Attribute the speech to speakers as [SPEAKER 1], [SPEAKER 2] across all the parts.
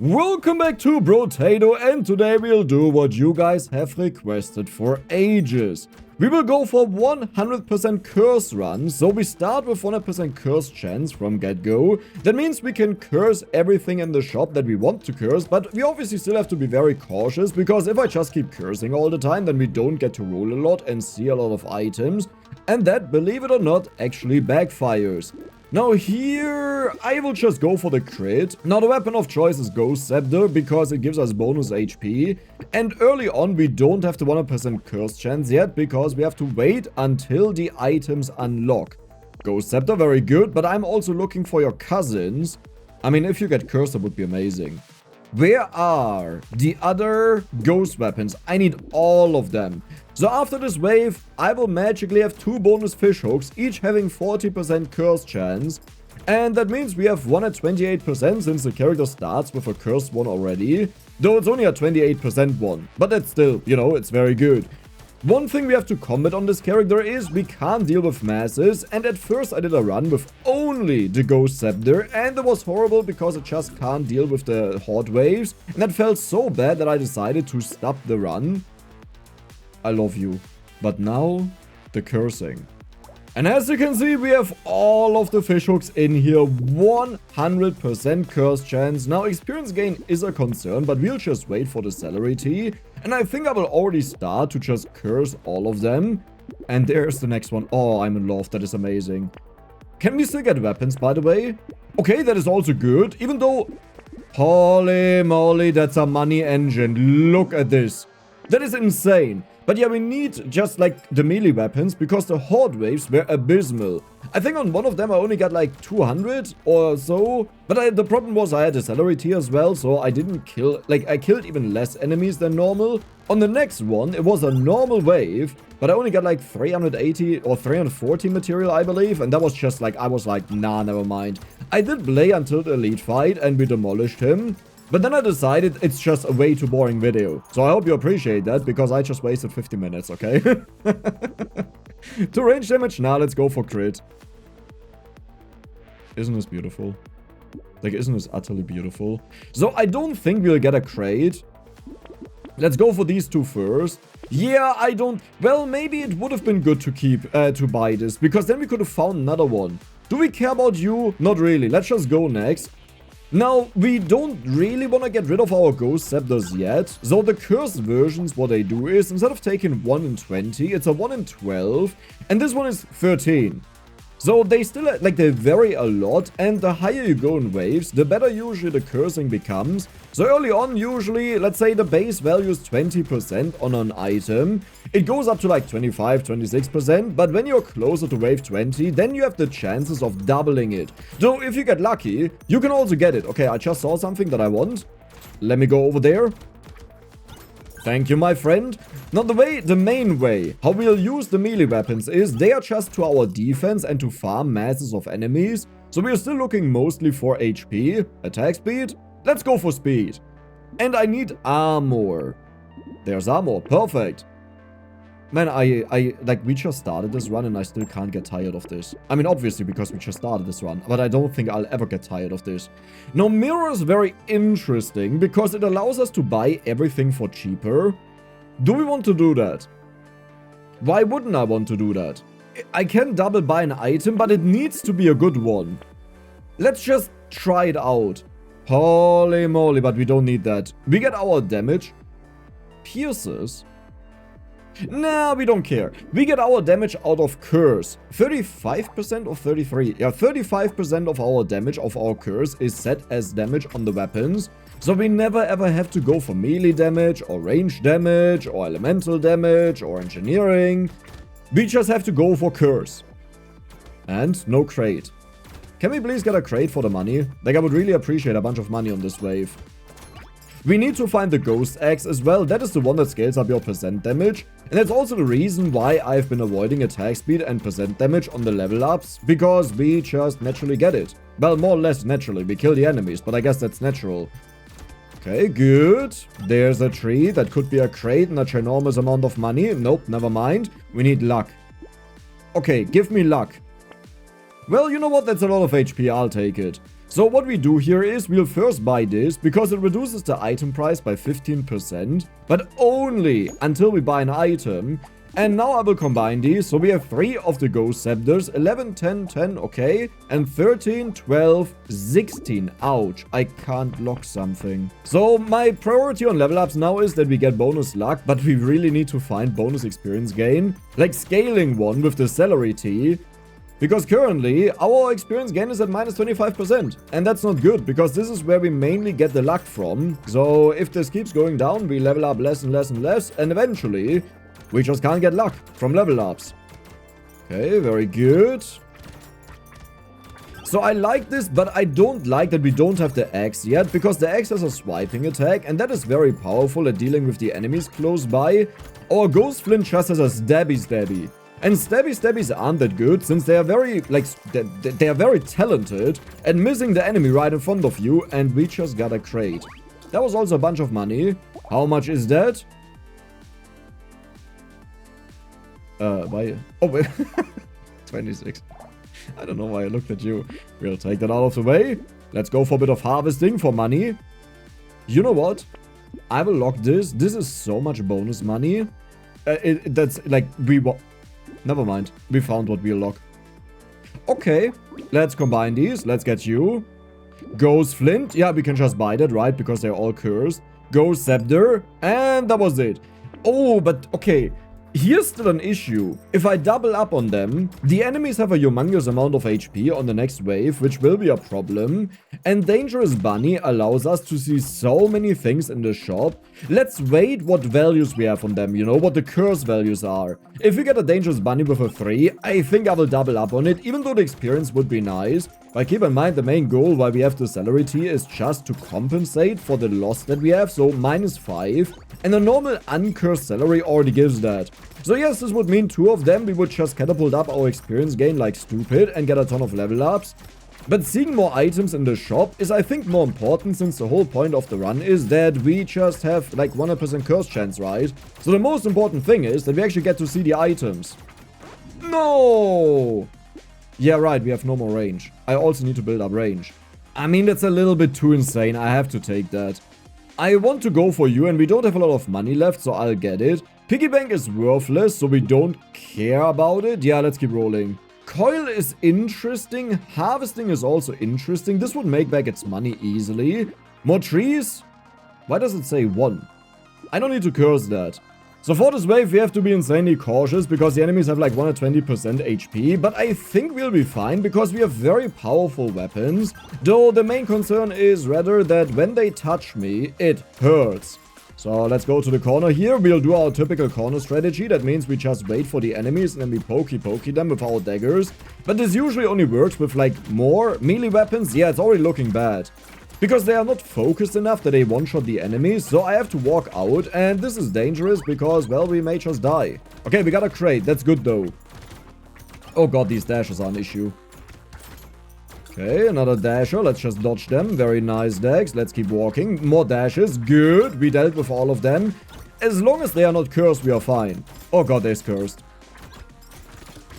[SPEAKER 1] Welcome back to Brotato, and today we'll do what you guys have requested for ages. We will go for 100% curse run, so we start with 100% curse chance from get-go. That means we can curse everything in the shop that we want to curse, but we obviously still have to be very cautious, because if I just keep cursing all the time, then we don't get to roll a lot and see a lot of items, and that, believe it or not, actually backfires. Now here, I will just go for the crit. Now the weapon of choice is Ghost Scepter because it gives us bonus HP. And early on we don't have the 100% curse chance yet because we have to wait until the items unlock. Ghost Scepter, very good, but I'm also looking for your cousins. I mean, if you get cursed, that would be amazing. Where are the other ghost weapons? I need all of them. So after this wave, I will magically have 2 bonus fish hooks, each having 40% curse chance. And that means we have one at 28% since the character starts with a cursed one already. Though it's only a 28% one. But that's still, you know, it's very good. One thing we have to comment on this character is we can't deal with masses, and at first I did a run with only the Ghost Scepter, and it was horrible because I just can't deal with the horde waves, and that felt so bad that I decided to stop the run. I love you. But now, the cursing. And as you can see, we have all of the fish hooks in here, 100% curse chance. Now, experience gain is a concern, but we'll just wait for the celery tea. And I think I will already start to just curse all of them. And there's the next one. Oh, I'm in love. That is amazing. Can we still get weapons, by the way? Okay, that is also good. Even though... Holy moly, that's a money engine. Look at this. That is insane. But yeah, we need just like the melee weapons because the horde waves were abysmal. I think on one of them I only got like 200 or so. But the problem was I had a celery tea as well, so I didn't kill... Like, I killed even less enemies than normal. On the next one, it was a normal wave, but I only got like 380 or 340 material, I believe. And that was just like, I was like, nah, never mind. I did play until the elite fight and we demolished him. But then I decided it's just a way too boring video. So I hope you appreciate that, because I just wasted 50 minutes, okay? To range damage, now let's go for crit. Isn't this beautiful? Like, isn't this utterly beautiful? So I don't think we'll get a crate. Let's go for these two first. Yeah, I don't... Well, maybe it would have been good to keep, to buy this, because then we could have found another one. Do we care about you? Not really. Let's just go next. Now, we don't really want to get rid of our Ghost Scepters yet. So the cursed versions, what they do is, instead of taking 1 in 20, it's a 1 in 12. And this one is 13. So they still, like, they vary a lot. And the higher you go in waves, the better usually the cursing becomes. So early on, usually, let's say the base value is 20% on an item. It goes up to like 25, 26%, but when you're closer to wave 20, then you have the chances of doubling it. So if you get lucky, you can also get it. Okay, I just saw something that I want. Let me go over there. Thank you, my friend. Now, the main way how we'll use the melee weapons is they are just to our defense and to farm masses of enemies. So we're still looking mostly for HP, attack speed. Let's go for speed. And I need armor. There's armor. Perfect. Man, like, we just started this run and I still can't get tired of this. I mean, obviously, because we just started this run, but I don't think I'll ever get tired of this. Now, mirror is very interesting because it allows us to buy everything for cheaper. Do we want to do that? Why wouldn't I want to do that? I can double buy an item, but it needs to be a good one. Let's just try it out. Holy moly, but we don't need that. We get our damage. Pierces. Nah, we don't care. We get our damage out of curse. 35% or 33? Yeah, 35% of our damage of our curse is set as damage on the weapons. So we never ever have to go for melee damage or range damage or elemental damage or engineering. We just have to go for curse. And no crate. Can we please get a crate for the money? Like, I would really appreciate a bunch of money on this wave. We need to find the Ghost Axe as well. That is the one that scales up your percent damage. And that's also the reason why I've been avoiding attack speed and percent damage on the level ups. Because we just naturally get it. Well, more or less naturally. We kill the enemies, but I guess that's natural. Okay, good. There's a tree. That could be a crate and a ginormous amount of money. Nope, never mind. We need luck. Okay, give me luck. Well, you know what? That's a lot of HP. I'll take it. So what we do here is we'll first buy this because it reduces the item price by 15%, but only until we buy an item. And now I will combine these. So we have 3 of the Ghost Scepters, 11, 10, 10, okay, and 13, 12, 16. Ouch, I can't lock something. So my priority on level ups now is that we get bonus luck, but we really need to find bonus experience gain, like scaling one with the celerity. Because currently, our experience gain is at minus 25%. And that's not good, because this is where we mainly get the luck from. So if this keeps going down, we level up less and less and less, and eventually we just can't get luck from level ups. Okay, very good. So I like this, but I don't like that we don't have the axe yet, because the axe has a swiping attack, and that is very powerful at dealing with the enemies close by. Our Ghost Flint just has a stabby. And stabbies aren't that good, since they are very, they are very talented at missing the enemy right in front of you, and we just got a crate. That was also a bunch of money. How much is that? Why? Oh, wait. 26. I don't know why I looked at you. We'll take that out of the way. Let's go for a bit of harvesting for money. You know what? I will lock this. This is so much bonus money. That's like, never mind. We found what we'll lock. Okay. Let's combine these. Let's get you. Ghost Flint. Yeah, we can just buy that, right? Because they're all cursed. Ghost Scepter. And that was it. Oh, but okay. Here's still an issue. If I double up on them, the enemies have a humongous amount of HP on the next wave, which will be a problem. And Dangerous Bunny allows us to see so many things in the shop. Let's wait what values we have on them, you know, what the curse values are. If we get a Dangerous Bunny with a 3, I think I will double up on it, even though the experience would be nice. But keep in mind, the main goal why we have the celerity is just to compensate for the loss that we have, so minus 5. And a normal uncursed celery already gives that. So yes, this would mean 2 of them, we would just catapult up our experience gain like stupid and get a ton of level ups. But seeing more items in the shop is I think more important, since the whole point of the run is that we just have like 100% curse chance, right? So the most important thing is that we actually get to see the items. No! Yeah, right, we have no more range. I also need to build up range. I mean, that's a little bit too insane, I have to take that. I want to go for you, and we don't have a lot of money left, so I'll get it. Piggy bank is worthless, so we don't care about it. Yeah, let's keep rolling. Coil is interesting. Harvesting is also interesting. This would make back its money easily. More trees? Why does it say 1? I don't need to curse that. So for this wave, we have to be insanely cautious, because the enemies have like 120% HP, but I think we'll be fine, because we have very powerful weapons, though the main concern is rather that when they touch me, it hurts. So let's go to the corner here. We'll do our typical corner strategy. That means we just wait for the enemies and then we pokey them with our daggers. But this usually only works with like more melee weapons. Yeah, it's already looking bad. Because they are not focused enough that they one-shot the enemies, so I have to walk out, and this is dangerous because, well, we may just die. Okay, we got a crate, that's good though. Oh god, these dashes are an issue. Okay, another dasher, let's just dodge them. Very nice dags, let's keep walking. More dashes, good, we dealt with all of them. As long as they are not cursed, we are fine. Oh god, they're cursed.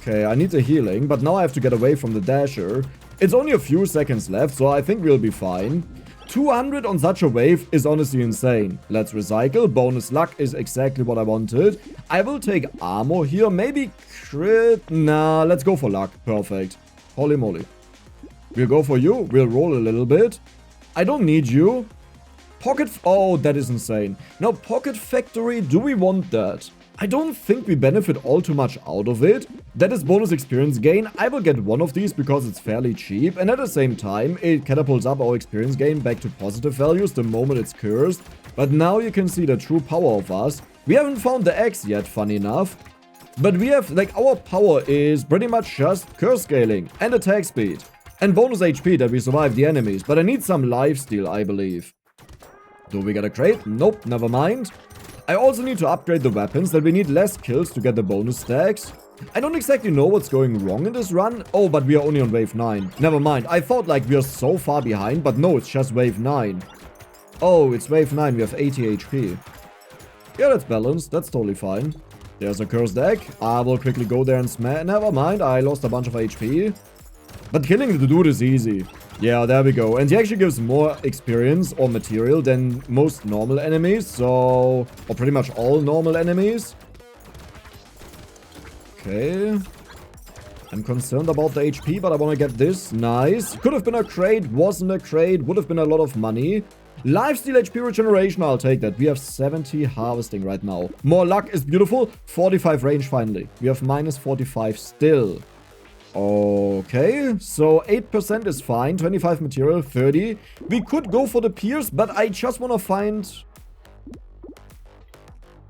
[SPEAKER 1] Okay, I need the healing, but now I have to get away from the dasher. It's only a few seconds left, so I think we'll be fine. 200 on such a wave is honestly insane. Let's recycle. Bonus luck is exactly what I wanted. I will take armor here. Maybe crit. Nah, let's go for luck. Perfect. Holy moly. We'll go for you. We'll roll a little bit. I don't need you. Pocket. Oh, that is insane. Now, Pocket Factory. Do we want that? I don't think we benefit all too much out of it. That is bonus experience gain. I will get one of these because it's fairly cheap, and at the same time, it catapults up our experience gain back to positive values the moment it's cursed. But now you can see the true power of us. We haven't found the X yet, funny enough. But we have, like, our power is pretty much just curse scaling and attack speed. And bonus HP that we survive the enemies. But I need some lifesteal, I believe. Do we get a crate? Nope, never mind. I also need to upgrade the weapons, that we need less kills to get the bonus stacks. I don't exactly know what's going wrong in this run. Oh, but we are only on wave 9. Never mind. I thought like we are so far behind, but no, it's just wave 9. Oh, it's wave 9. We have 80 HP. Yeah, that's balanced. That's totally fine. There's a cursed egg. I will quickly go there and smash. Never mind. I lost a bunch of HP. But killing the dude is easy. Yeah, there we go. And he actually gives more experience or material than most normal enemies. So, or pretty much all normal enemies. Okay. I'm concerned about the HP, but I want to get this. Nice. Could have been a crate, wasn't a crate, would have been a lot of money. Lifesteal HP regeneration, I'll take that. We have 70 harvesting right now. More luck is beautiful. 45 range finally. We have minus 45 still. Okay, so 8% is fine. 25 material, 30. We could go for the pierce, but I just want to find...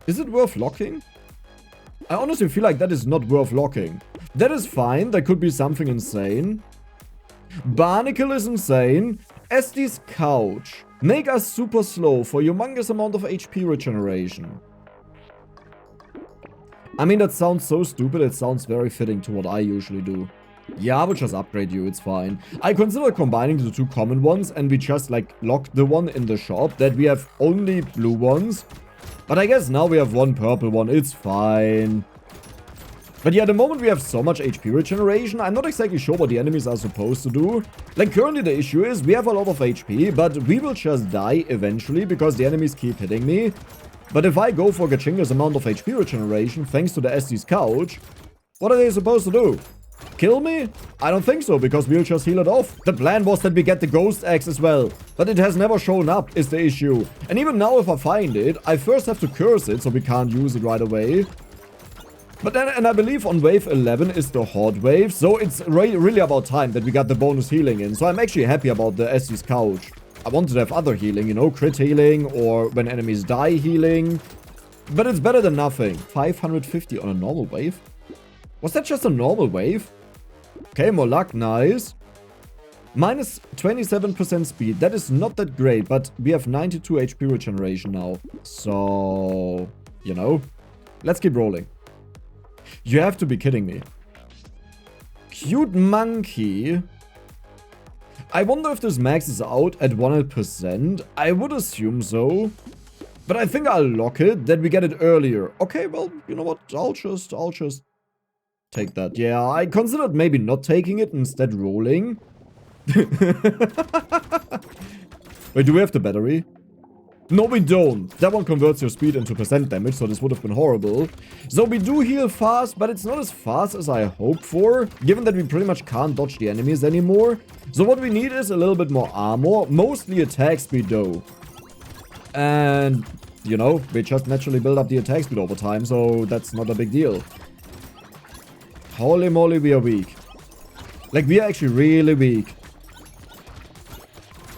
[SPEAKER 1] Is it worth locking? I honestly feel like that is not worth locking. That is fine. That could be something insane. Barnacle is insane. Estes couch. Make us super slow for humongous amount of HP regeneration. I mean, that sounds so stupid. It sounds very fitting to what I usually do. Yeah, I would just upgrade you. It's fine. I consider combining the two common ones and we just like lock the one in the shop that we have only blue ones. But I guess now we have one purple one. It's fine. But yeah, the moment we have so much HP regeneration, I'm not exactly sure what the enemies are supposed to do. Like, currently the issue is we have a lot of HP, but we will just die eventually because the enemies keep hitting me. But if I go for Gachinga's amount of HP regeneration, thanks to the Estes couch, what are they supposed to do? Kill me? I don't think so, because we'll just heal it off. The plan was that we get the ghost axe as well, but it has never shown up is the issue. And even now if I find it, I first have to curse it so we can't use it right away. But then, and I believe on wave 11 is the horde wave, so it's really about time that we got the bonus healing in. So I'm actually happy about the Estes couch. I wanted to have other healing, you know, crit healing or when enemies die healing. But it's better than nothing. 550 on a normal wave? Was that just a normal wave? Okay, more luck, nice. Minus 27% speed, that is not that great, but we have 92 HP regeneration now. So, you know, let's keep rolling. You have to be kidding me. Cute monkey. I wonder if this maxes out at 100%. I would assume so. But I think I'll lock it, that we get it earlier. Okay, well, you know what? I'll just take that. Yeah, I considered maybe not taking it, instead rolling. Wait, do we have the battery? No, we don't. That one converts your speed into percent damage, so this would have been horrible. So we do heal fast, but it's not as fast as I hoped for, given that we pretty much can't dodge the enemies anymore. So what we need is a little bit more armor, mostly attack speed though. And, you know, we just naturally build up the attack speed over time, so that's not a big deal. Holy moly, we are weak. Like, we are actually really weak.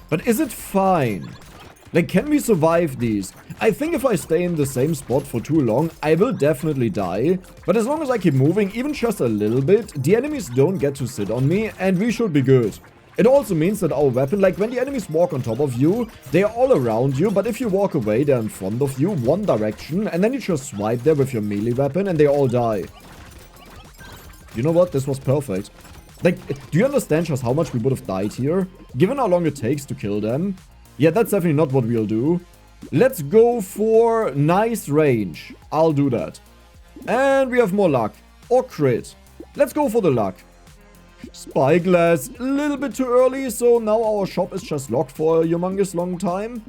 [SPEAKER 1] But is it fine? Like, can we survive these? I think if I stay in the same spot for too long, I will definitely die. But as long as I keep moving, even just a little bit, the enemies don't get to sit on me, and we should be good. It also means that our weapon, like when the enemies walk on top of you, they are all around you, but if you walk away, they're in front of you, one direction, and then you just swipe there with your melee weapon, and they all die. You know what? This was perfect. Like, do you understand just how much we would have died here? Given how long it takes to kill them? Yeah, that's definitely not what we'll do. Let's go for nice range. I'll do that. And we have more luck. Or crit. Let's go for the luck. Spyglass. A little bit too early, so now our shop is just locked for a humongous long time.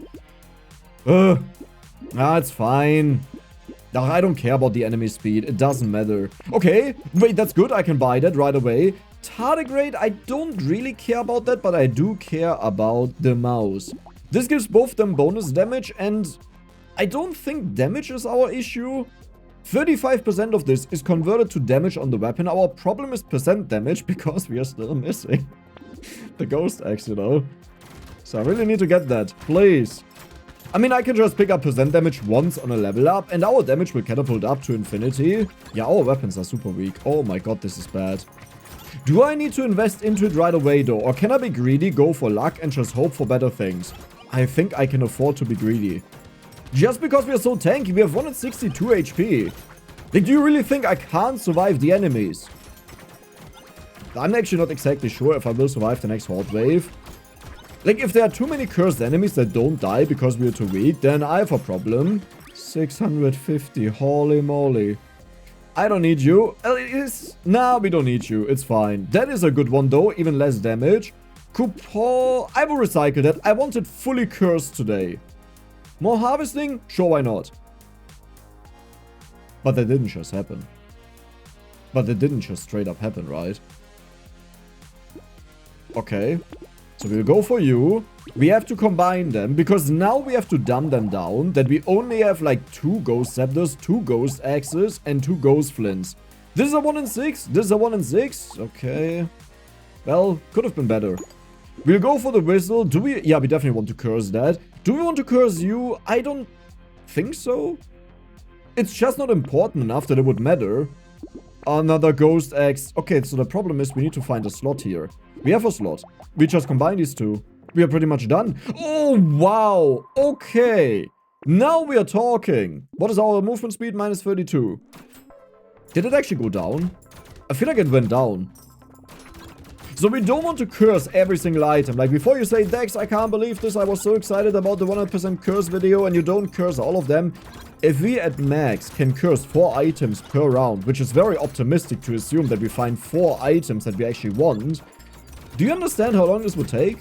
[SPEAKER 1] It's fine. I don't care about the enemy speed. It doesn't matter. Okay. Wait, that's good. I can buy that right away. Tardigrade, I don't really care about that, but I do care about the mouse. This gives both them bonus damage, and I don't think damage is our issue. 35% of this is converted to damage on the weapon. Our problem is percent damage because we are still missing the ghost axe, you know. So I really need to get that, please. I mean, I can just pick up percent damage once on a level up, and our damage will catapult up to infinity. Yeah, our weapons are super weak. Oh my god, this is bad. Do I need to invest into it right away though, or can I be greedy, go for luck, and just hope for better things? I think I can afford to be greedy. Just because we are so tanky, we have 162 HP. Like, do you really think I can't survive the enemies? I'm actually not exactly sure if I will survive the next horde wave. Like, if there are too many cursed enemies that don't die because we are too weak, then I have a problem. 650, holy moly. I don't need you. It is... Nah, we don't need you. It's fine. That is a good one though, even less damage. Coupon. I will recycle that. I want it fully cursed today. More harvesting? Sure, why not? But that didn't just happen. But that didn't just straight up happen, right? Okay. So we'll go for you. We have to combine them, because now we have to dumb them down, that we only have like 2 ghost scepters, 2 ghost axes, and 2 ghost flints. This is a 1 in 6. This is a 1 in 6. Okay. Well, could have been better. We'll go for the whistle. Do we? Yeah, we definitely want to curse that. Do we want to curse you? I don't think so. It's just not important enough that it would matter. Another ghost axe. Okay, so the problem is we need to find a slot here. We have a slot. We just combine these 2. We are pretty much done. Oh, wow. Okay. Now we are talking. What is our movement speed? Minus 32. Did it actually go down? I feel like it went down. So we don't want to curse every single item. Like before you say, Dex, I can't believe this. I was so excited about the 100% curse video and you don't curse all of them. If we at max can curse 4 items per round, which is very optimistic to assume that we find 4 items that we actually want. Do you understand how long this would take?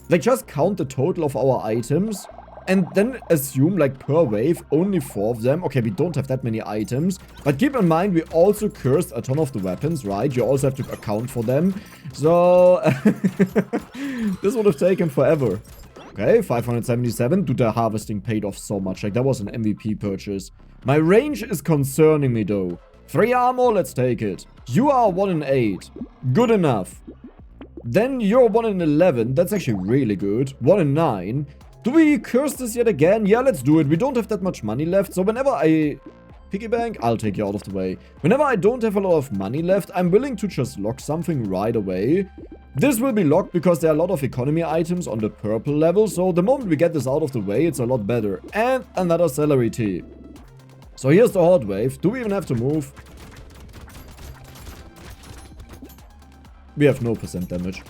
[SPEAKER 1] Like just count the total of our items and then assume like per wave only 4 of them. Okay, we don't have that many items. But keep in mind we also cursed a ton of the weapons, right? You also have to account for them. So this would have taken forever. Okay, 577. Dude, the harvesting paid off so much. Like that was an MVP purchase. My range is concerning me though. 3 armor, let's take it. You are 1 in 8. Good enough. Then you're 1 in 11. That's actually really good. 1 in 9. Do we curse this yet again? Yeah, let's do it. We don't have that much money left. So whenever I... Piggy bank, I'll take you out of the way. Whenever I don't have a lot of money left, I'm willing to just lock something right away. This will be locked because there are a lot of economy items on the purple level. So the moment we get this out of the way, it's a lot better. And another celery tea. So here's the horde wave. Do we even have to move? We have no % damage.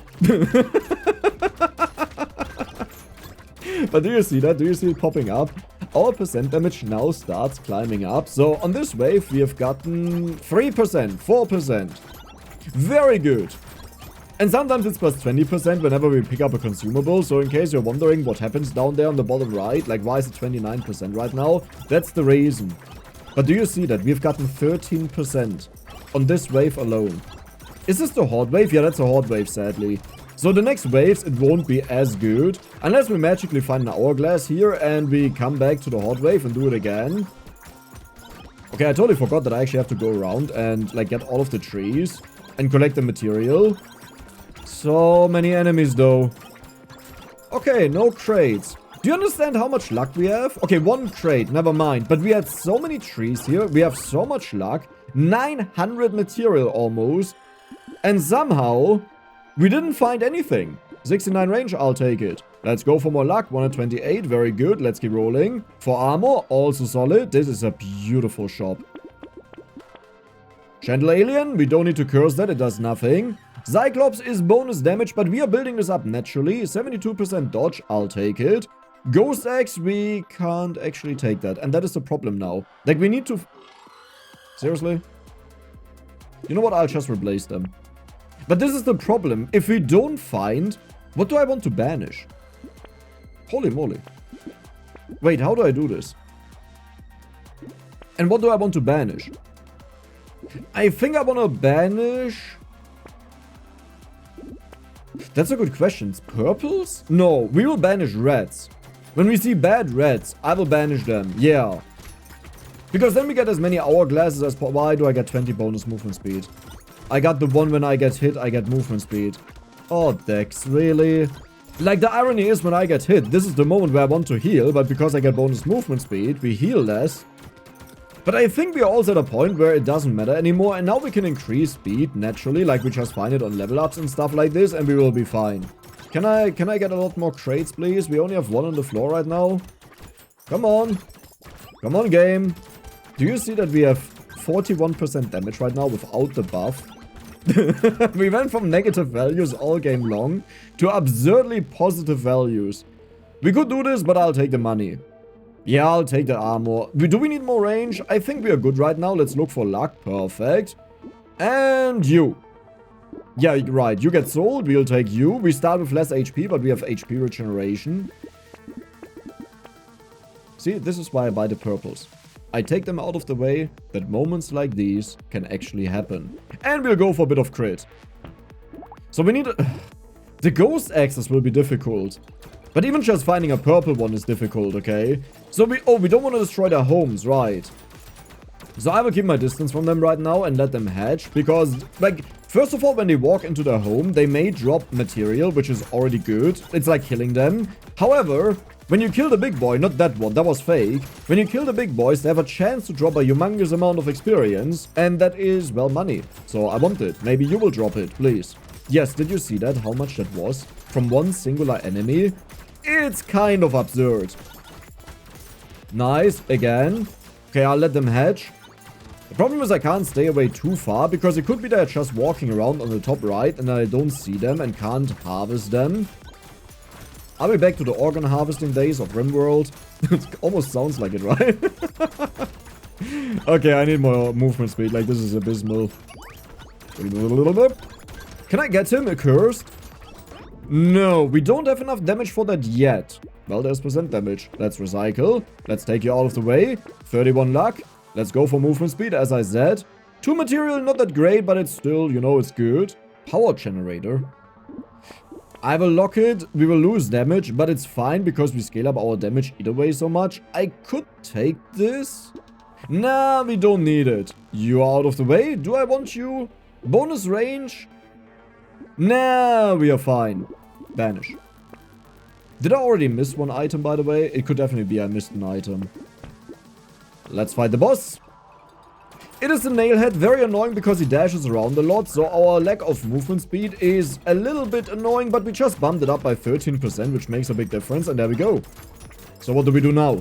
[SPEAKER 1] But do you see that? Do you see it popping up? Our % damage now starts climbing up. So on this wave, we have gotten 3%, 4%. Very good. And sometimes it's plus 20% whenever we pick up a consumable. So in case you're wondering what happens down there on the bottom right, like why is it 29% right now? That's the reason. But do you see that? We've gotten 13% on this wave alone. Is this the horde wave? Yeah, that's a horde wave, sadly. So the next waves, it won't be as good. Unless we magically find an hourglass here and we come back to the horde wave and do it again. Okay, I totally forgot that I actually have to go around and like get all of the trees and collect the material. So many enemies though. Okay, no crates. Do you understand how much luck we have? Okay, 1 crate, never mind. But we had so many trees here. We have so much luck. 900 material almost. And somehow... we didn't find anything. 69 range, I'll take it. Let's go for more luck. 128, very good. Let's keep rolling. For armor, also solid. This is a beautiful shop. Chandler Alien, we don't need to curse that. It does nothing. Cyclops is bonus damage, but we are building this up naturally. 72% dodge, I'll take it. Ghost Axe, we can't actually take that. And that is the problem now. Like, we need to... Seriously? You know what? I'll just replace them. But this is the problem. If we don't find... what do I want to banish? Holy moly. Wait, how do I do this? And what do I want to banish? I think I want to banish... That's a good question. Purples? No, we will banish reds. When we see bad reds, I will banish them. Yeah. Because then we get as many hourglasses as... why do I get 20 bonus movement speed? I got the one when I get hit, I get movement speed. Oh, Dex, really? Like, the irony is when I get hit, this is the moment where I want to heal, but because I get bonus movement speed, we heal less. But I think we are also at a point where it doesn't matter anymore, and now we can increase speed naturally, like we just find it on level ups and stuff like this, and we will be fine. Can I get a lot more crates, please? We only have 1 on the floor right now. Come on. Come on, game. Do you see that we have 41% damage right now without the buff? We went from negative values all game long to absurdly positive values. We could do this, but I'll take the money. Yeah, I'll take the armor. Do we need more range? I think we are good right now. Let's look for luck. Perfect. And you. Yeah, right. You get sold. We'll take you. We start with less HP, but we have HP regeneration. See, this is why I buy the purples. I take them out of the way that moments like these can actually happen. And we'll go for a bit of crit. So we need... The ghost axes will be difficult. But even just finding a purple one is difficult, okay? So we... Oh, we don't want to destroy their homes, right? So I will keep my distance from them right now and let them hatch. Because, like, first of all, when they walk into their home, they may drop material, which is already good. It's like killing them. However, when you kill the big boy, not that one, that was fake. When you kill the big boys, they have a chance to drop a humongous amount of experience. And that is, well, money. So I want it. Maybe you will drop it, please. Yes, did you see that? How much that was? From one singular enemy? It's kind of absurd. Nice, again. Okay, I'll let them hatch. The problem is I can't stay away too far, because it could be they're just walking around on the top right and I don't see them and can't harvest them. Are we back to the organ harvesting days of RimWorld? It almost sounds like it, right? Okay, I need more movement speed, like this is abysmal. Can I get him accursed? No, we don't have enough damage for that yet. Well, there's percent damage. Let's recycle. Let's take you out of the way. 31 luck. Let's go for movement speed, as I said. 2 material, not that great, but it's still, you know, it's good. Power generator. I will lock it. We will lose damage, but it's fine because we scale up our damage either way so much. I could take this. Nah, we don't need it. You are out of the way. Do I want you? Bonus range? Nah, we are fine. Banish. Did I already miss one item, by the way? It could definitely be I missed an item. Let's fight the boss. It is the Nailhead, very annoying because he dashes around a lot, so our lack of movement speed is a little bit annoying, but we just bumped it up by 13%, which makes a big difference, and there we go. So what do we do now?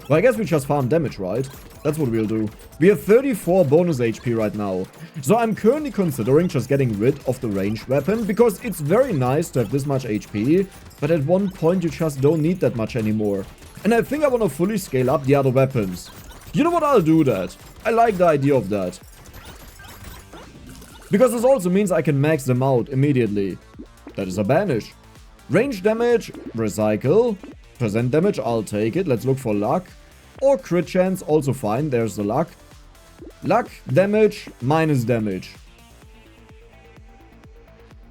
[SPEAKER 1] Well, I guess we just farm damage, right? That's what we'll do. We have 34 bonus HP right now. So I'm currently considering just getting rid of the ranged weapon, because it's very nice to have this much HP, but at one point you just don't need that much anymore. And I think I want to fully scale up the other weapons. You know what, I'll do that. I like the idea of that. Because this also means I can max them out immediately. That is a banish. Range damage, recycle. Percent damage, I'll take it. Let's look for luck. Or crit chance, also fine. There's the luck. Luck, damage, minus damage.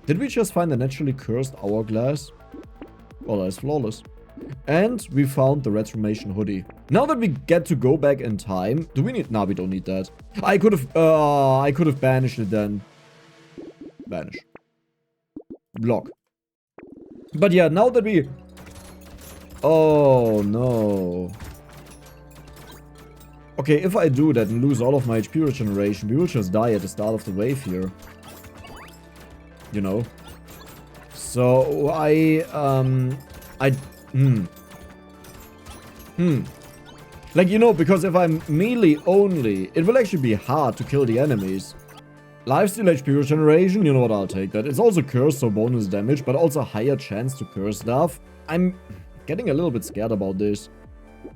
[SPEAKER 1] Did we just find a naturally cursed hourglass? Well, that's flawless. And we found the Retromation hoodie. Now that we get to go back in time, do we need... Nah, we don't need that. I could have banished it then. Banish. Block. But yeah, now that we... Oh, no. Okay, if I do that and lose all of my HP regeneration, we will just die at the start of the wave here. You know? So, Like, you know, because if I'm melee only, it will actually be hard to kill the enemies. Lifesteal HP regeneration, you know what, I'll take that. It's also cursed, so bonus damage, but also higher chance to curse stuff. I'm getting a little bit scared about this.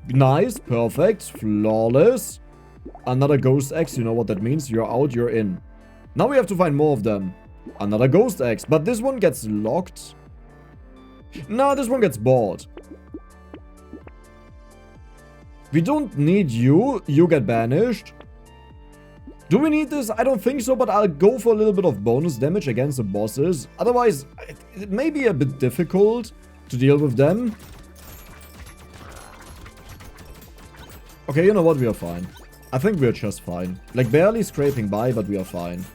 [SPEAKER 1] Nice, perfect, flawless. Another ghost axe, you know what that means. You're out, you're in. Now we have to find more of them. Another ghost axe, but this one gets locked. No, this one gets bought. We don't need you. You get banished. Do we need this? I don't think so, but I'll go for a little bit of bonus damage against the bosses. Otherwise, it may be a bit difficult to deal with them. Okay, you know what? We are fine. I think we are just fine. Like, barely scraping by, but we are fine.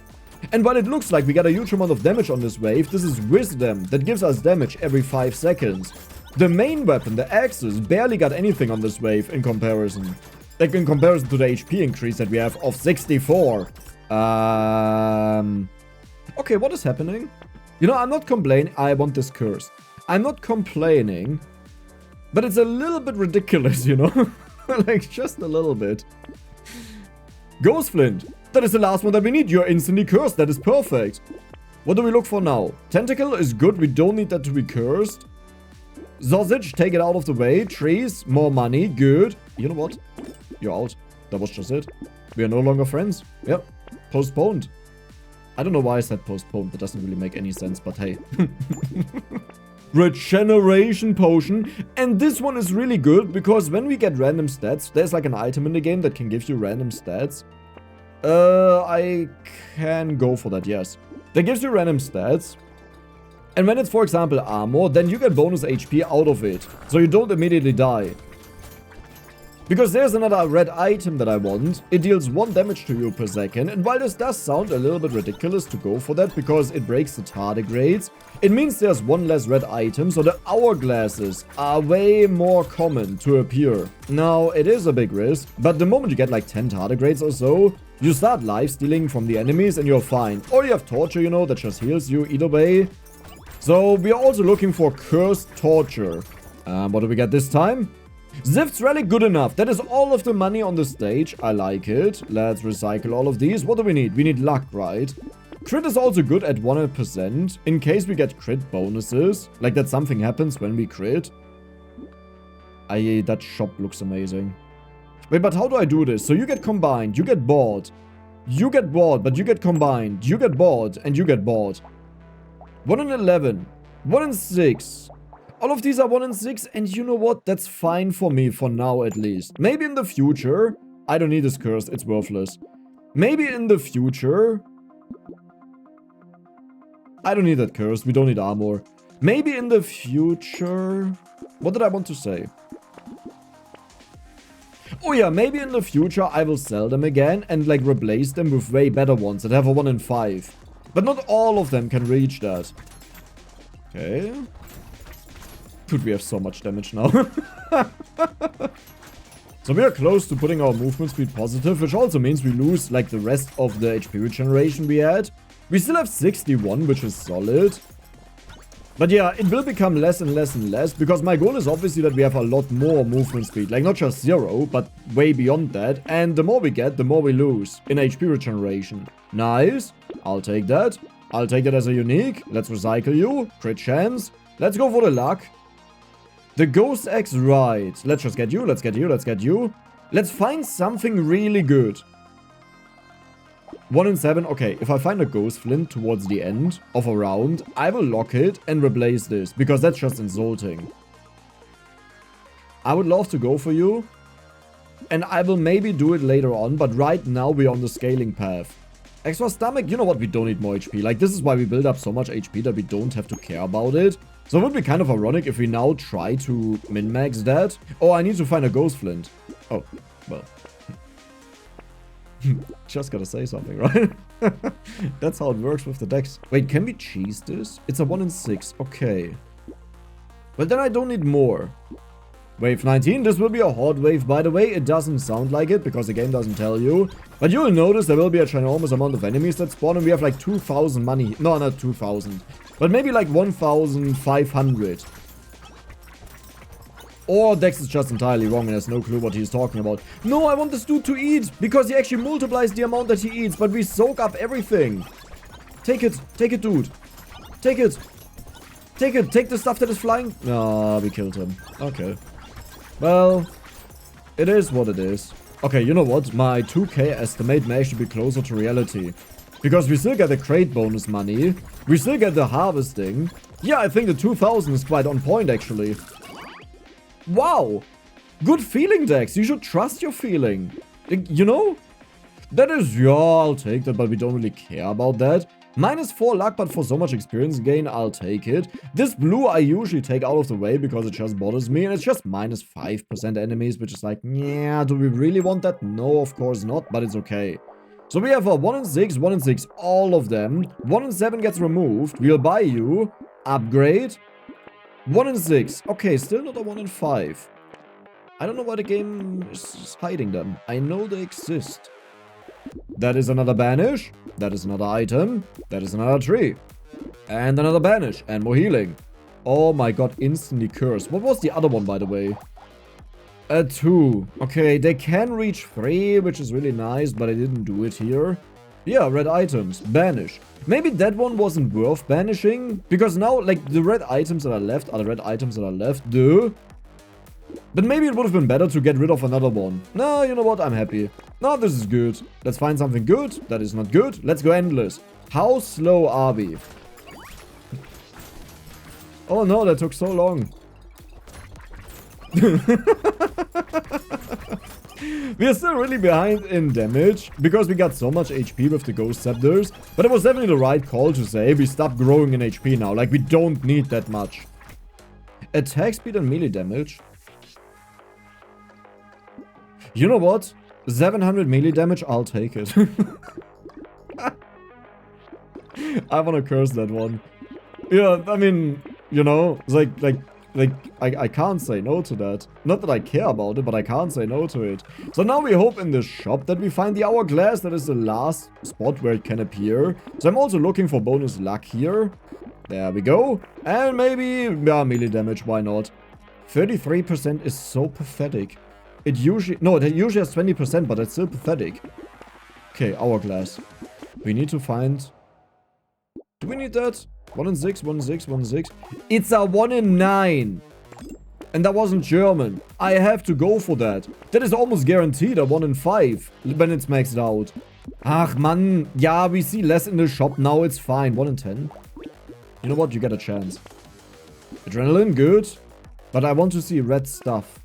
[SPEAKER 1] And while it looks like we got a huge amount of damage on this wave, this is wisdom that gives us damage every 5 seconds. The main weapon, the axes, barely got anything on this wave in comparison. Like, in comparison to the HP increase that we have of 64. Okay, what is happening? You know, I'm not complaining. I want this cursed. I'm not complaining. But it's a little bit ridiculous, you know? Like, just a little bit. Ghost Flint. That is the last one that we need. You're instantly cursed. That is perfect. What do we look for now? Tentacle is good. We don't need that to be cursed. Sausage, take it out of the way. Trees, more money. Good. You know what? You're out. That was just it. We are no longer friends. Yep. Postponed. I don't know why I said postponed. That doesn't really make any sense, but hey. Regeneration potion. And this one is really good because when we get random stats, there's like an item in the game that can give you random stats. I can go for that, yes. That gives you random stats. And when it's, for example, armor, then you get bonus HP out of it. So you don't immediately die. Because there's another red item that I want. It deals 1 damage to you per second. And while this does sound a little bit ridiculous to go for that because it breaks the tardigrades, it means there's 1 less red item, so the hourglasses are way more common to appear. Now, it is a big risk, but the moment you get like 10 tardigrades or so, you start lifestealing from the enemies and you're fine. Or you have torture, you know, that just heals you either way. So we are also looking for cursed torture. What do we get this time? Zift's really good enough. That is all of the money on the stage. I like it. Let's recycle all of these. What do we need? We need luck, right? Crit is also good at 100% in case we get crit bonuses. Like that something happens when we crit. That shop looks amazing. Wait, but how do I do this? So you get combined, you get bored. You get bored, but you get combined. You get bored, and you get bored. 1 in 11. 1 in 6. All of these are 1 in 6, and you know what? That's fine for me, for now at least. Maybe in the future... I don't need this curse, it's worthless. Maybe in the future... I don't need that curse, we don't need armor. Maybe in the future... What did I want to say? Oh yeah, maybe in the future I will sell them again and like replace them with way better ones that have a 1 in 5. But not all of them can reach that. Okay. Dude, we have so much damage now. So we are close to putting our movement speed positive, which also means we lose like the rest of the HP regeneration we had. We still have 61, which is solid. But yeah, it will become less and less and less, because my goal is obviously that we have a lot more movement speed. Like, not just 0, but way beyond that. And the more we get, the more we lose in HP regeneration. Nice. I'll take that. I'll take that as a unique. Let's recycle you. Crit chance. Let's go for the luck. The Ghost Axe, right. Let's just get you. Let's get you. Let's get you. Let's find something really good. 1 in 7. Okay, if I find a Ghost Flint towards the end of a round, I will lock it and replace this, because that's just insulting. I would love to go for you, and I will maybe do it later on, but right now we're on the scaling path. Extra stomach, you know what, we don't need more HP. Like, this is why we build up so much HP that we don't have to care about it. So it would be kind of ironic if we now try to min-max that. Oh, I need to find a Ghost Flint. Oh, well. Just gotta say something, right? That's how it works with the decks. Wait, can we cheese this? It's a 1 in 6. Okay. Well, then I don't need more. Wave 19. This will be a horde wave, by the way. It doesn't sound like it because the game doesn't tell you. But you'll notice there will be a ginormous amount of enemies that spawn, and we have like 2,000 money. No, not 2,000. But maybe like 1,500. Or Dex is just entirely wrong and has no clue what he's talking about. No, I want this dude to eat, because he actually multiplies the amount that he eats, but we soak up everything. Take it, dude. Take it. Take the stuff that is flying. Ah, we killed him. Okay. Well, it is what it is. Okay, you know what? My 2k estimate may actually be closer to reality. Because we still get the crate bonus money. We still get the harvesting. Yeah, I think the 2,000 is quite on point, actually. Wow. Good feeling, Dex. You should trust your feeling. You know? That is, yeah, I'll take that, but we don't really care about that. -4 luck, but for so much experience gain, I'll take it. This blue I usually take out of the way because it just bothers me, and it's just -5% enemies, which is like, yeah, do we really want that? No, of course not, but it's okay. So we have a 1 in 6, 1 in 6, all of them. 1 in 7 gets removed. We'll buy you. Upgrade. 1 in 6. Okay, still not a 1 in 5. I don't know why the game is hiding them. I know they exist. That is another banish. That is another item. That is another tree. And another banish. And more healing. Oh my god, instantly cursed. What was the other one, by the way? A 2. Okay, they can reach 3, which is really nice, but I didn't do it here. Yeah, red items. Banish. Maybe that one wasn't worth banishing, because now, like, the red items that are left are the red items that are left. Duh. But maybe it would have been better to get rid of another one. No, you know what? I'm happy. No, this is good. Let's find something good. That is not good. Let's go endless. How slow are we? Oh no, that took so long. We are still really behind in damage because we got so much HP with the Ghost Scepters. But it was definitely the right call to say we stop growing in HP now. Like, we don't need that much. Attack speed and melee damage. You know what? 700 melee damage, I'll take it. I wanna curse that one. Yeah, I mean, you know, it's like I can't say no to that. Not that I care about it, but I can't say no to it. So now we hope in this shop that we find the hourglass. That is the last spot where it can appear. So I'm also looking for bonus luck here. There we go. And maybe, yeah, melee damage, why not? 33% is so pathetic. It usually has 20%, but it's still pathetic. Okay, hourglass. We need to find... Do we need that? 1 in 6, 1 in 6, 1 in 6. It's a 1 in 9. And that wasn't German. I have to go for that. That is almost guaranteed a 1 in 5 when it's maxed out. Ach man, yeah, we see less in the shop now, it's fine. 1 in 10. You know what, you get a chance. Adrenaline, good. But I want to see red stuff.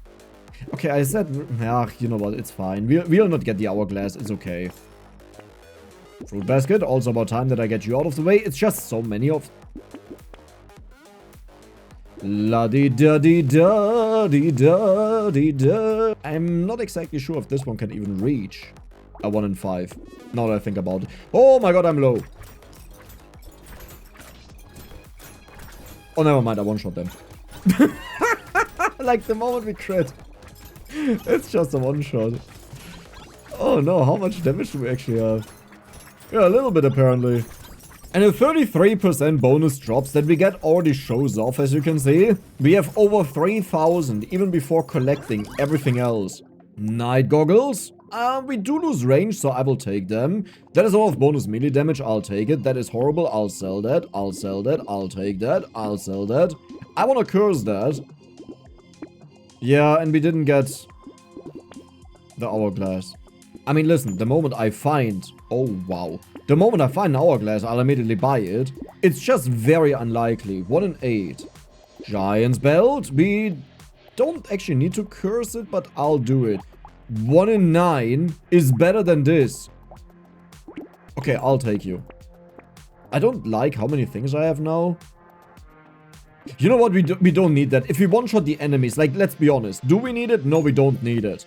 [SPEAKER 1] Okay, I said, yeah, you know what, it's fine. We'll not get the hourglass, it's okay. Fruit basket, also about time that I get you out of the way. It's just so many of... La-di-da-di-da-di-da-di-da. I'm not exactly sure if this one can even reach a 1 in 5. Now that I think about it. Oh my god, I'm low. Oh, never mind, I one-shot them. Like the moment we crit. It's just a one-shot. Oh no, how much damage do we actually have? Yeah, a little bit apparently. And the 33% bonus drops that we get already shows off, as you can see. We have over 3,000 even before collecting everything else. Night goggles. We do lose range, so I will take them. That is a lot of bonus melee damage, I'll take it. That is horrible, I'll sell that. I'll sell that, I'll take that, I'll sell that. I wanna curse that. Yeah, and we didn't get the hourglass. I mean, listen, the moment I find... Oh, wow. The moment I find an hourglass, I'll immediately buy it. It's just very unlikely. 1 in 8. Giant's belt. We don't actually need to curse it, but I'll do it. 1 in 9 is better than this. Okay, I'll take you. I don't like how many things I have now. You know what? We don't need that. If we one-shot the enemies, like, let's be honest. Do we need it? No, we don't need it.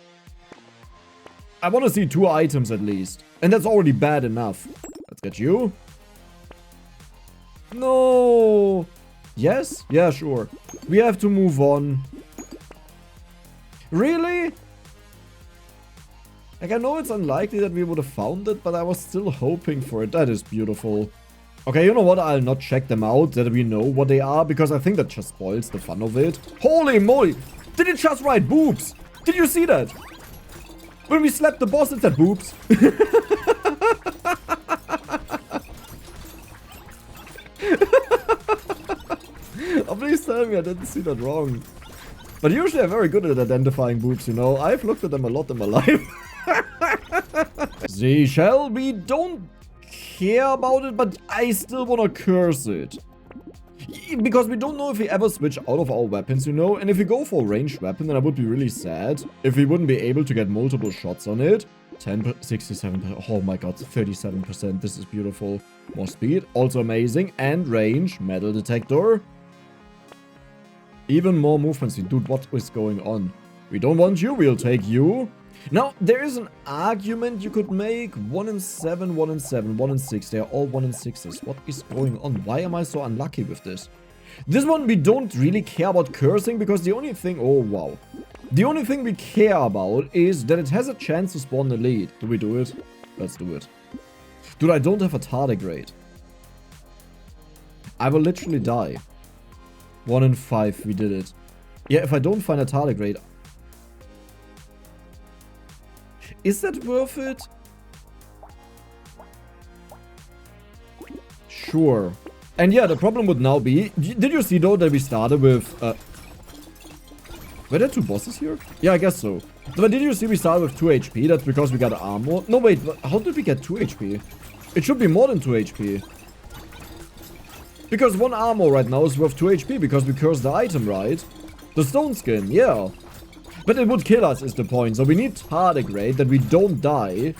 [SPEAKER 1] I want to see 2 items at least. And that's already bad enough. Let's get you. No. Yes? Yeah, sure. We have to move on. Really? Like, I know it's unlikely that we would have found it, but I was still hoping for it. That is beautiful. Okay, you know what? I'll not check them out, that we know what they are, because I think that just spoils the fun of it. Holy moly! Did it just write boobs? Did you see that? When we slapped the boss, it said boobs. Oh, please tell me I didn't see that wrong. But usually I'm very good at identifying boobs, you know. I've looked at them a lot in my life. Seashell, we don't care about it, but I still want to curse it. Because we don't know if we ever switch out of our weapons, you know? And if we go for a ranged weapon, then I would be really sad if we wouldn't be able to get multiple shots on it. 67%. Oh my god, 37%. This is beautiful. More speed. Also amazing. And range. Metal detector. Even more movement speed. Dude, what is going on? We don't want you. We'll take you. Now, there is an argument you could make. 1 in 7, 1 in 7, 1 in 6. They are all 1 in 6s. What is going on? Why am I so unlucky with this? This one, we don't really care about cursing because the only thing... Oh, wow. The only thing we care about is that it has a chance to spawn the lead. Do we do it? Let's do it. Dude, I don't have a tardigrade. I will literally die. 1 in 5, we did it. Yeah, if I don't find a tardigrade... Is that worth it? Sure. And yeah, the problem would now be... Did you see though that we started with... Were there 2 bosses here? Yeah, I guess so. But did you see we started with 2 HP? That's because we got armor. No, wait. How did we get 2 HP? It should be more than 2 HP. Because 1 armor right now is worth 2 HP because we cursed the item, right? The stone skin, yeah. But it would kill us is the point. So we need tardigrade that we don't die.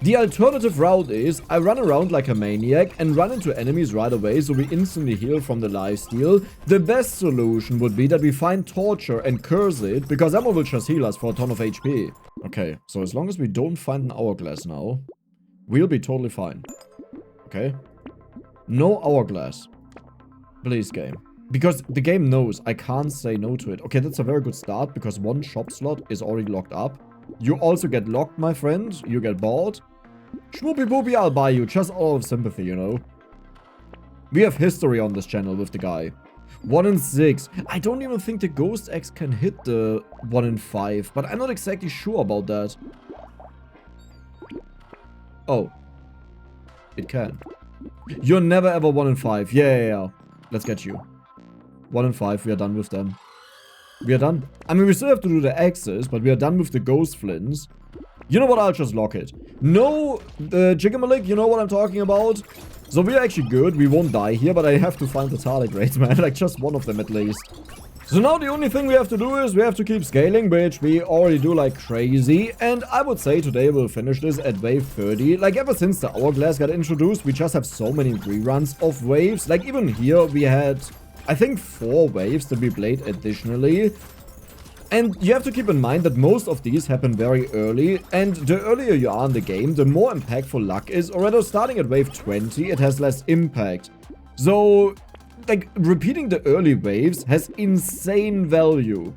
[SPEAKER 1] The alternative route is I run around like a maniac and run into enemies right away so we instantly heal from the lifesteal. The best solution would be that we find torture and curse it because that one will just heal us for a ton of HP. Okay, so as long as we don't find an hourglass now, we'll be totally fine. Okay? No hourglass. Please, game. Because the game knows I can't say no to it. Okay, that's a very good start because 1 shop slot is already locked up. You also get locked, my friend. You get bought. Schmoopy boopy, I'll buy you. Just all of sympathy, you know. We have history on this channel with the guy. 1 in 6. I don't even think the Ghost Axe can hit the 1 in 5. But I'm not exactly sure about that. Oh. It can. You're never ever 1 in 5. Yeah. Let's get you. 1 in 5. We are done with them. We are done. I mean, we still have to do the axes, but we are done with the ghost flints. You know what? I'll just lock it. No, Jiggamalik, you know what I'm talking about? So we are actually good. We won't die here, but I have to find the tardigrades, man. Like, just one of them at least. So now the only thing we have to do is we have to keep scaling, which we already do like crazy. And I would say today we'll finish this at wave 30. Like, ever since the hourglass got introduced, we just have so many reruns of waves. Like, even here we had, I think, 4 waves that we played additionally. And you have to keep in mind that most of these happen very early, and the earlier you are in the game, the more impactful luck is. Already starting at wave 20, it has less impact. So, like, repeating the early waves has insane value.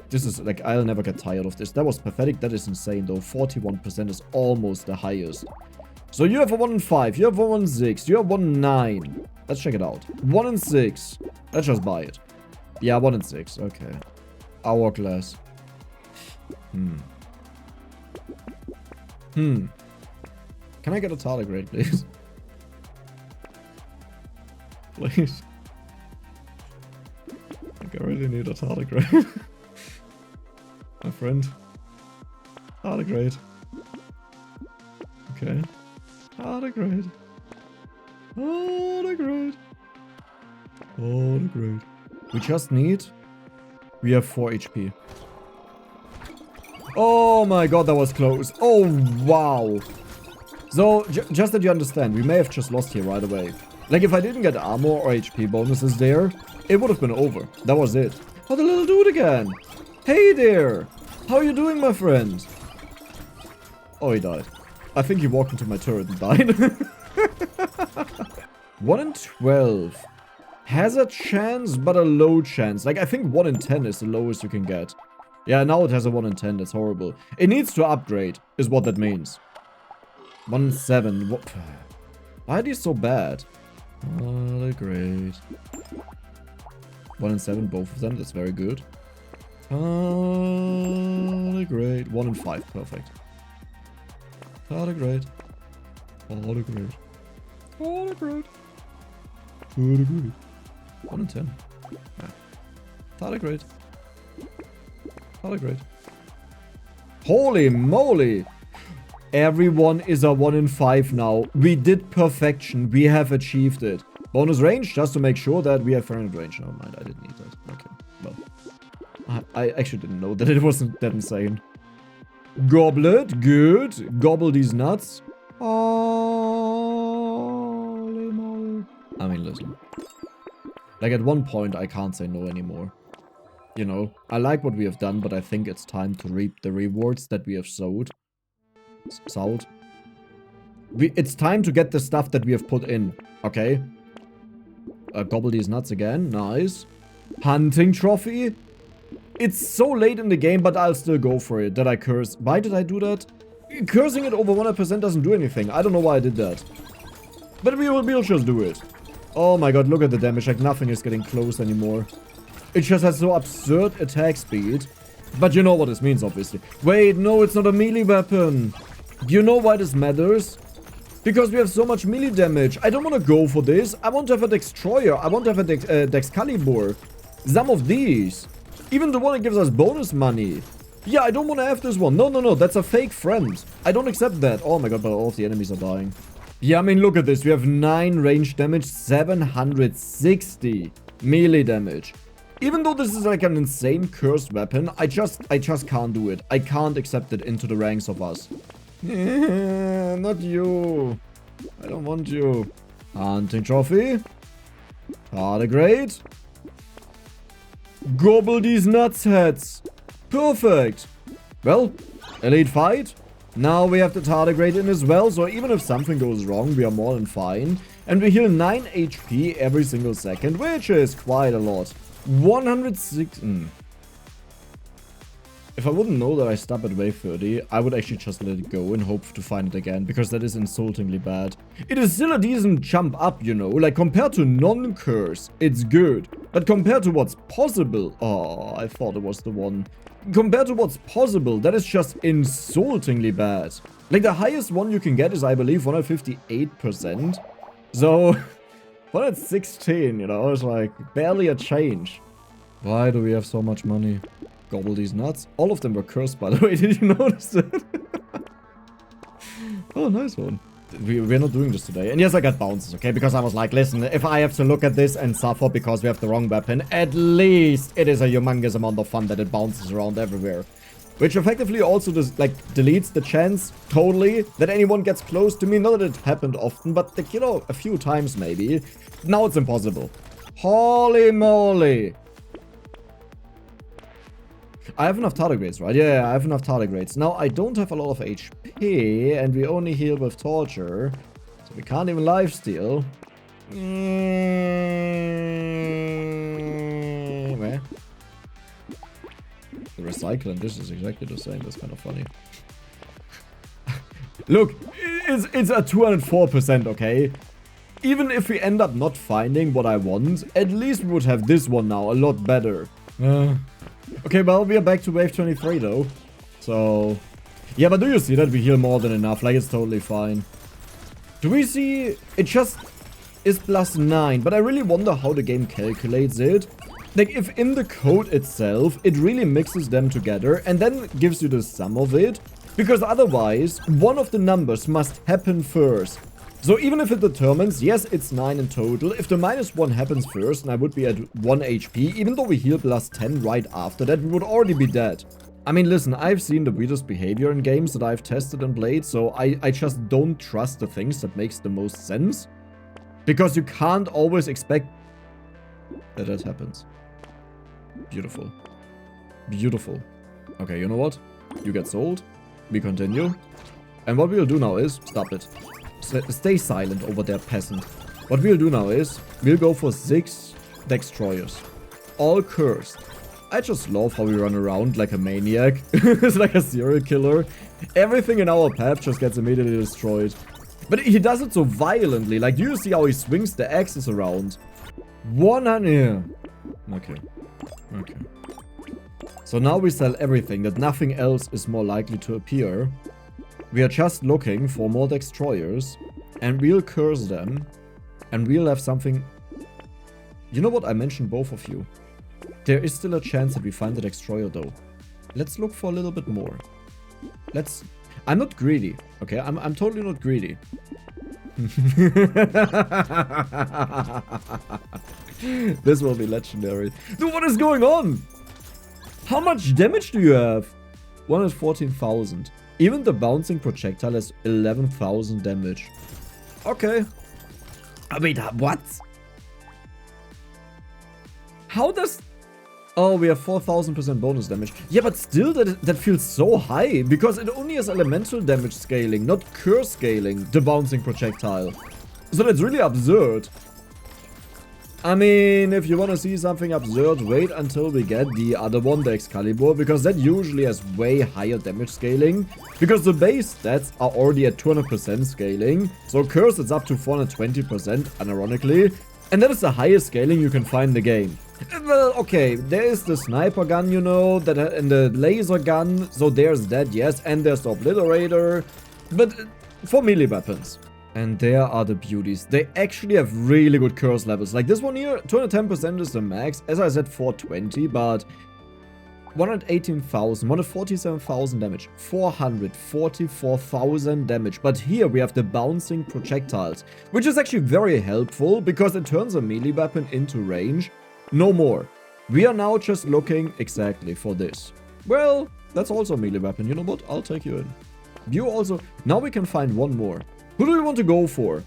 [SPEAKER 1] This is, like, I'll never get tired of this. That was pathetic. That is insane, though. 41% is almost the highest. So you have a 1 in 5, you have a 1 in 6, you have 1 in 9. Let's check it out. 1 in 6. Let's just buy it. Yeah, 1 in 6. Okay. Hourglass. Can I get a tardigrade, please? Please. Like, I really need a tardigrade. My friend. Tardigrade. Okay. Tardigrade. Tardigrade. Tardigrade. We just need... We have 4 HP. Oh my god, that was close. Oh, wow. So, just that you understand, we may have just lost here right away. Like, if I didn't get armor or HP bonuses there, it would have been over. That was it. Oh, the little dude again. Hey there. How are you doing, my friend? Oh, he died. I think he walked into my turret and died. 1 in 12. Has a chance, but a low chance. Like, I think 1 in 10 is the lowest you can get. Yeah, now it has a 1 in 10. That's horrible. It needs to upgrade, is what that means. 1 in 7. What? Why are these so bad? Oh, they're great. 1 in 7, both of them. That's very good. Oh, they're great. 1 in 5. Perfect. Oh, they're great. Oh, they're great. Oh, they're great. Oh, they're great. 1 in 10. Yeah. Tardigrade. Tardigrade. Holy moly! Everyone is a 1 in 5 now. We did perfection. We have achieved it. Bonus range, just to make sure that we have ferret range. Never mind, I didn't need that. Okay, well. I actually didn't know that it wasn't that insane. Goblet, good. Gobble these nuts. Holy moly. I mean, listen. Like, at one point, I can't say no anymore. You know, I like what we have done, but I think it's time to reap the rewards that we have sowed. It's time to get the stuff that we have put in, okay? Gobble these nuts again, nice. Hunting trophy. It's so late in the game, but I'll still go for it. That I curse. Why did I do that? Cursing it over 100% doesn't do anything. I don't know why I did that. But we'll just do it. Oh my god, look at the damage. Like, nothing is getting close anymore. It just has so absurd attack speed. But you know what this means, obviously. Wait, no, it's not a melee weapon. Do you know why this matters? Because we have so much melee damage. I don't want to go for this. I want to have a Destroyer. I want to have a Dexcalibur. Some of these. Even the one that gives us bonus money. Yeah, I don't want to have this one. No, no, no. That's a fake friend. I don't accept that. Oh my god, but all of the enemies are dying. Yeah, I mean, look at this. We have 9 range damage, 760 melee damage. Even though this is like an insane cursed weapon, I just can't do it. I can't accept it into the ranks of us. Not you. I don't want you. Hunting trophy. Tardigrade. Gobble these nuts heads. Perfect. Well, elite fight. Now we have the tardigrade in as well, so even if something goes wrong, we are more than fine. And we heal 9 HP every single second, which is quite a lot. 106... If I wouldn't know that I stop at wave 30, I would actually just let it go and hope to find it again, because that is insultingly bad. It is still a decent jump up, you know, like compared to non-curse, it's good. But compared to what's possible... Oh, I thought it was the one... Compared to what's possible, that is just insultingly bad. Like, the highest one you can get is, I believe, 158%. So, 116, you know, it's like barely a change. Why do we have so much money? Gobble these nuts. All of them were cursed, by the way. Did you notice that? Oh, nice one. We're not doing this today. And yes, I got bounces, okay? Because I was like, listen, if I have to look at this and suffer because we have the wrong weapon, at least it is a humongous amount of fun that it bounces around everywhere. Which effectively also just, like, deletes the chance, totally, that anyone gets close to me. Not that it happened often, but, like, you know, a few times maybe. Now it's impossible. Holy moly. I have enough tardigrades, right? Yeah, I have enough tardigrades. Now, I don't have a lot of HP, and we only heal with torture. So we can't even lifesteal. Where? The recycle and this is exactly the same. That's kind of funny. Look, it's a 204%, okay? Even if we end up not finding what I want, at least we would have this one now a lot better. Okay, well, we are back to wave 23 though. So, yeah, but do you see that we heal more than enough? Like, it's totally fine. Do we see... It just is +9, but I really wonder how the game calculates it. Like, if in the code itself, it really mixes them together and then gives you the sum of it. Because otherwise, one of the numbers must happen first. So even if it determines, yes, it's 9 in total, if the -1 happens first and I would be at 1 HP, even though we heal +10 right after that, we would already be dead. I mean, listen, I've seen the weirdest behavior in games that I've tested and played, so I just don't trust the things that makes the most sense. Because you can't always expect that that happens. Beautiful. Beautiful. Okay, you know what? You get sold. We continue. And what we'll do now is... Stop it. Stay silent over there, peasant. What we'll do now is, we'll go for 6 destroyers. All cursed. I just love how we run around like a maniac. It's like a serial killer. Everything in our path just gets immediately destroyed. But he does it so violently. Like, do you see how he swings the axes around? 100... Yeah. Okay. Okay. So now we sell everything, that nothing else is more likely to appear. We are just looking for more destroyers, and we'll curse them, and we'll have something... You know what? I mentioned both of you. There is still a chance that we find the destroyer, though. Let's look for a little bit more. Let's... I'm not greedy, okay? I'm totally not greedy. This will be legendary. Dude, what is going on? How much damage do you have? 114,000. Even the bouncing projectile has 11,000 damage. Okay. I mean, what? How does... Oh, we have 4,000% bonus damage. Yeah, but still, that feels so high. Because it only has elemental damage scaling, not curse scaling, the bouncing projectile. So that's really absurd. I mean, if you want to see something absurd, wait until we get the other one, the Excalibur, because that usually has way higher damage scaling, because the base stats are already at 200% scaling, so Curse is up to 420%, unironically, and that is the highest scaling you can find in the game. Well, okay, there is the sniper gun, you know, and the laser gun, so there's that, yes, and there's the Obliterator, but for melee weapons. And there are the beauties. They actually have really good curse levels. Like this one here, 210% is the max. As I said, 420, but 118,000, 147,000 damage, 444,000 damage. But here we have the bouncing projectiles, which is actually very helpful because it turns a melee weapon into range. No more. We are now just looking exactly for this. Well, that's also a melee weapon. You know what? I'll take you in. You also... Now we can find one more. Who do we want to go for?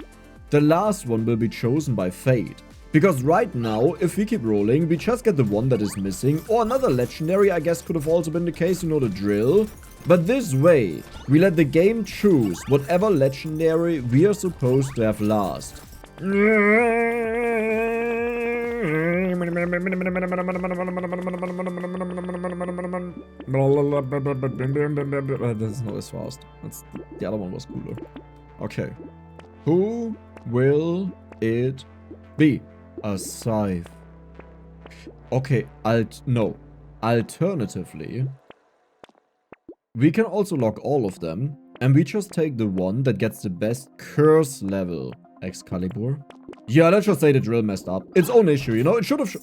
[SPEAKER 1] The last one will be chosen by fate. Because right now, if we keep rolling, we just get the one that is missing. Or another legendary, I guess, could have also been the case. You know the drill. But this way, we let the game choose whatever legendary we are supposed to have last. This is not as fast. The other one was cooler. Okay. Who will it be? A scythe. Okay, no. Alternatively, we can also lock all of them, and we just take the one that gets the best curse level. Excalibur. Yeah, let's just say the drill messed up. Its own issue, you know? It should have...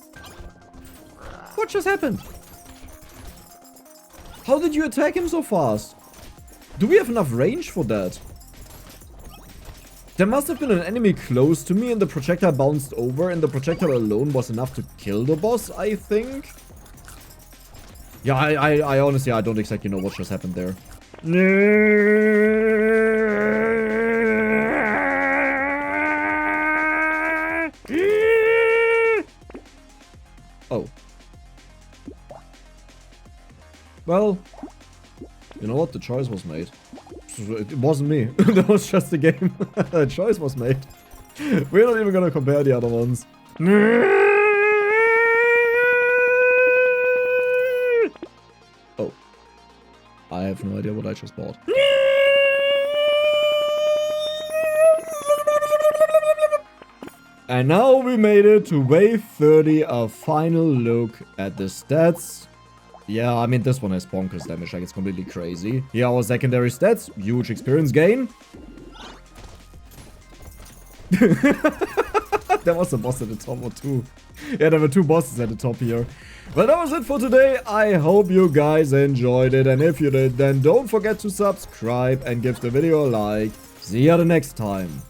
[SPEAKER 1] What just happened? How did you attack him so fast? Do we have enough range for that? There must have been an enemy close to me and the projectile bounced over, and the projectile alone was enough to kill the boss, I think. Yeah, I honestly, I don't exactly know what just happened there. Oh. Well, you know what? The choice was made. It wasn't me. That was just the game. The choice was made. We're not even gonna compare the other ones. Oh. I have no idea what I just bought. And now we made it to wave 30, a final look at the stats. Yeah, I mean, this one has bonkers damage, like it's completely crazy. Here are our secondary stats. Huge experience gain. There was a boss at the top or two. Yeah, there were two bosses at the top here. But that was it for today. I hope you guys enjoyed it. And if you did, then don't forget to subscribe and give the video a like. See you the next time.